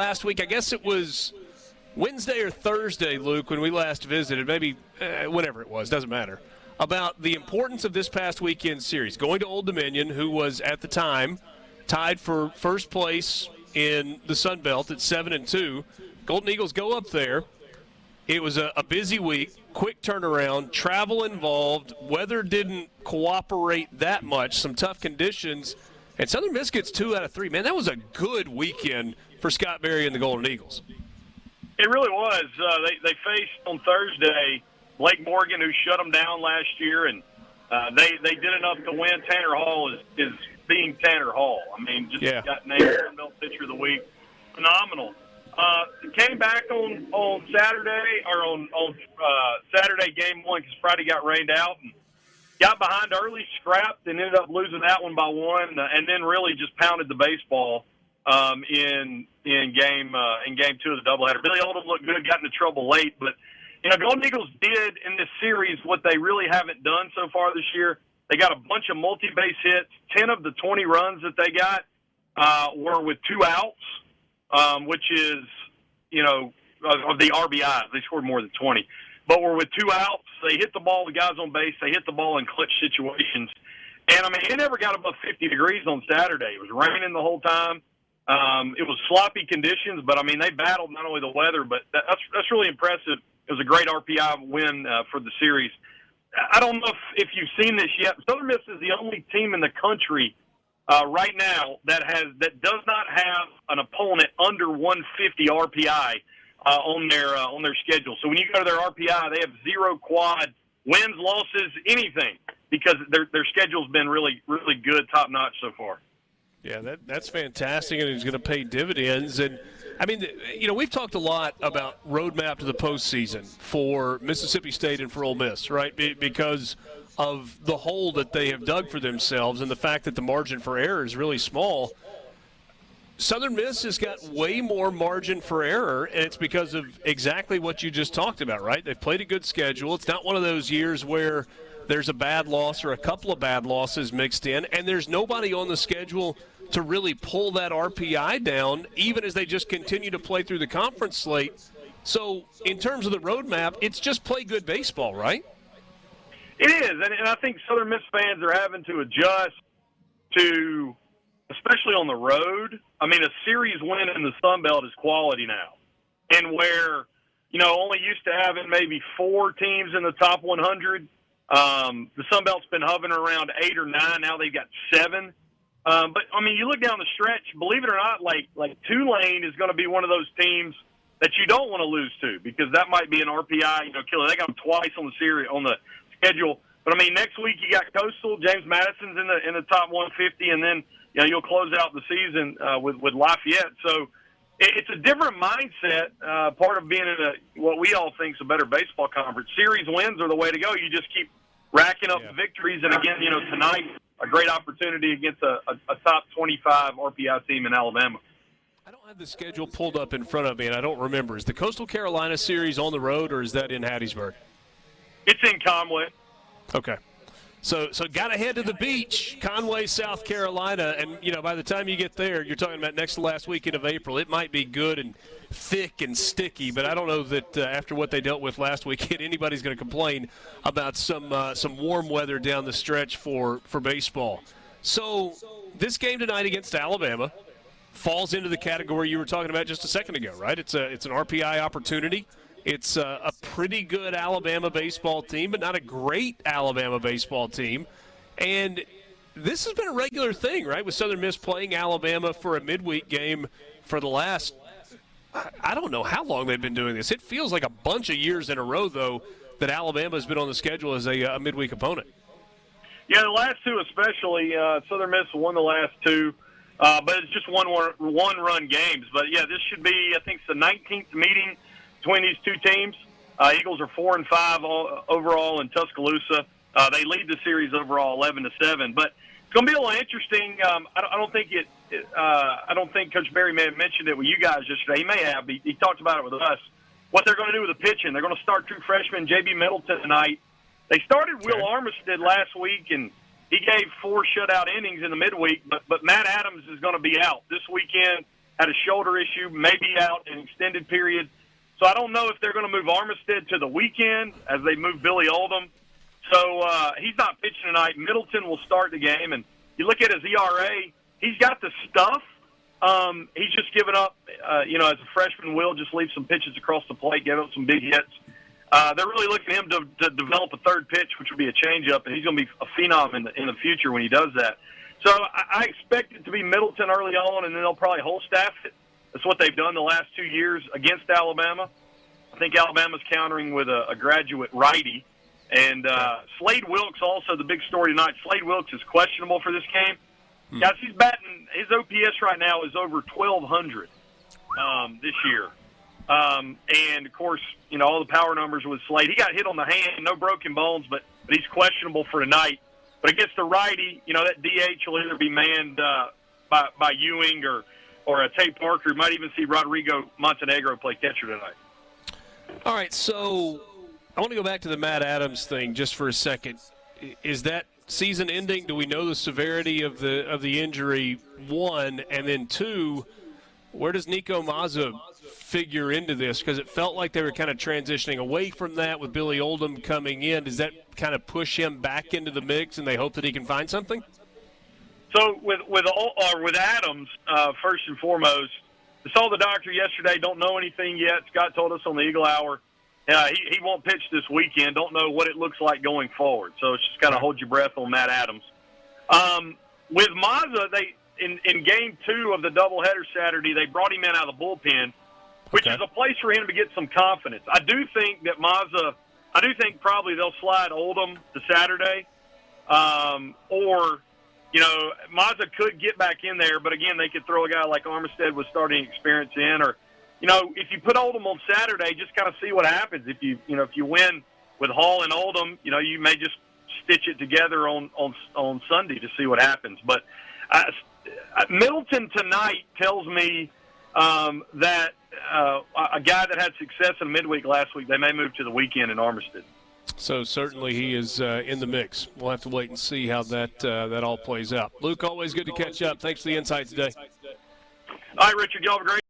last week, I guess it was Wednesday or Thursday, Luke, when we last visited, maybe whenever it was, doesn't matter, about the importance of this past weekend series. Going to Old Dominion, who was at the time tied for first place in the Sun Belt at 7-2. Golden Eagles go up there. It was a busy week, quick turnaround, travel involved. Weather didn't cooperate that much, some tough conditions. And Southern Miss gets 2 out of 3. Man, that was a good weekend for Scott Berry and the Golden Eagles. It really was. They faced on Thursday Blake Morgan, who shut them down last year, and they did enough to win. Tanner Hall is being Tanner Hall. I mean, just got named Sun Belt Pitcher of the Week. Phenomenal. Came back on Saturday, or on Saturday game one, because Friday got rained out, and got behind early, scrapped, and ended up losing that one by 1, and then really just pounded the baseball in game 2 of the doubleheader. Billy Oldham looked good, got into trouble late, but Golden Eagles did in this series what they really haven't done so far this year. They got a bunch of multi-base hits. 10 of the 20 runs that they got were with 2 outs, which is, of the RBIs. They scored more than 20. But we're with 2 outs. They hit the ball, the guys on base. They hit the ball in clutch situations. And, it never got above 50 degrees on Saturday. It was raining the whole time. It was sloppy conditions, but, they battled not only the weather, but that's really impressive. It was a great RPI win for the series. I don't know if you've seen this yet. Southern Miss is the only team in the country right now that does not have an opponent under 150 RPI on their schedule. So when you go to their RPI, they have 0 quad wins, losses, anything, because their schedule's been really, really good, top notch so far. Yeah, that's fantastic, and it's going to pay dividends. And we've talked a lot about roadmap to the postseason for Mississippi State and for Ole Miss, right? Because of the hole that they have dug for themselves and the fact that the margin for error is really small. Southern Miss has got way more margin for error, and it's because of exactly what you just talked about, right? They've played a good schedule. It's not one of those years where there's a bad loss or a couple of bad losses mixed in, and there's nobody on the schedule to really pull that RPI down, even as they just continue to play through the conference slate. So in terms of the roadmap, it's just play good baseball, right? It is, and I think Southern Miss fans are having to adjust to, especially on the road. A series win in the Sun Belt is quality now. And where, only used to having maybe 4 teams in the top 100, the Sun Belt's been hovering around 8 or 9. Now they've got 7. But you look down the stretch, believe it or not, like Tulane is going to be one of those teams that you don't want to lose to, because that might be an RPI, killer. They got them twice on the series, on the schedule. But next week you got Coastal. James Madison's in the top 150, and then you'll close out the season with Lafayette. So it's a different mindset. Part of being in what we all think is a better baseball conference. Series wins are the way to go. You just keep racking up victories, and again, tonight a great opportunity against a top 25 RPI team in Alabama. I don't have the schedule pulled up in front of me, and I don't remember. Is the Coastal Carolina series on the road, or is that in Hattiesburg? It's in Conway. Okay. So got to head to the beach, Conway, South Carolina, and, by the time you get there, you're talking about next to last weekend of April. It might be good and thick and sticky, but I don't know that after what they dealt with last weekend, anybody's going to complain about some warm weather down the stretch for baseball. So this game tonight against Alabama falls into the category you were talking about just a second ago, right? It's an RPI opportunity. It's a pretty good Alabama baseball team, but not a great Alabama baseball team. And this has been a regular thing, right, with Southern Miss playing Alabama for a midweek game for the last, I don't know how long they've been doing this. It feels like a bunch of years in a row, though, that Alabama has been on the schedule as a midweek opponent. Yeah, the last 2 especially. Southern Miss won the last 2, but it's just one-run games. But, yeah, this should be, I think, it's the 19th meeting between these 2 teams. Eagles are 4-5 overall in Tuscaloosa. They lead the series overall 11-7. But it's going to be a little interesting. I don't think Coach Berry may have mentioned it with you guys yesterday. He may have. He talked about it with us. What they're going to do with the pitching. They're going to start true freshman J.B. Middleton tonight. They started Will Armistead last week, and he gave 4 shutout innings in the midweek. But Matt Adams is going to be out this weekend. had a shoulder issue, maybe out an extended period. So I don't know if they're going to move Armistead to the weekend as they move Billy Oldham. So he's not pitching tonight. Middleton will start the game. And you look at his ERA, he's got the stuff. He's just given up, as a freshman will, just leave some pitches across the plate, give up some big hits. They're really looking at him to develop a third pitch, which would be a changeup, and he's going to be a phenom in the future when he does that. So I expect it to be Middleton early on, and then they'll probably whole staff it. That's what they've done the last 2 years against Alabama. I think Alabama's countering with a graduate righty. And Slade Wilkes, also the big story tonight. Slade Wilkes is questionable for this game. Guys, he's batting, his OPS right now is over 1,200 this year. And, of course, all the power numbers with Slade. He got hit on the hand, no broken bones, but he's questionable for tonight. But against the righty, that DH will either be manned by Ewing or Tate Parker. You might even see Rodrigo Montenegro play catcher tonight. All right, so I want to go back to the Matt Adams thing just for a second. Is that season ending? Do we know the severity of the injury, one? And then two, where does Nico Mazza figure into this? Because it felt like they were kind of transitioning away from that with Billy Oldham coming in. Does that kind of push him back into the mix and they hope that he can find something? So with Adams, first and foremost, I saw the doctor yesterday. Don't know anything yet. Scott told us on the Eagle Hour. He won't pitch this weekend. Don't know what it looks like going forward. So it's just kind of hold your breath on Matt Adams. With Mazza, in Game 2 of the doubleheader Saturday, they brought him in out of the bullpen, which is a place for him to get some confidence. I do think that probably they'll slide Oldham to Saturday, or Mazza could get back in there, but again, they could throw a guy like Armistead with starting experience in, or if you put Oldham on Saturday, just kind of see what happens. If you win with Hall and Oldham, you may just stitch it together on Sunday to see what happens. But Middleton tonight tells me that a guy that had success in midweek last week, they may move to the weekend in Armistead. So certainly he is in the mix. We'll have to wait and see how that all plays out. Luke, always good to catch up. Thanks for the insight today. All right, Richard, y'all have a great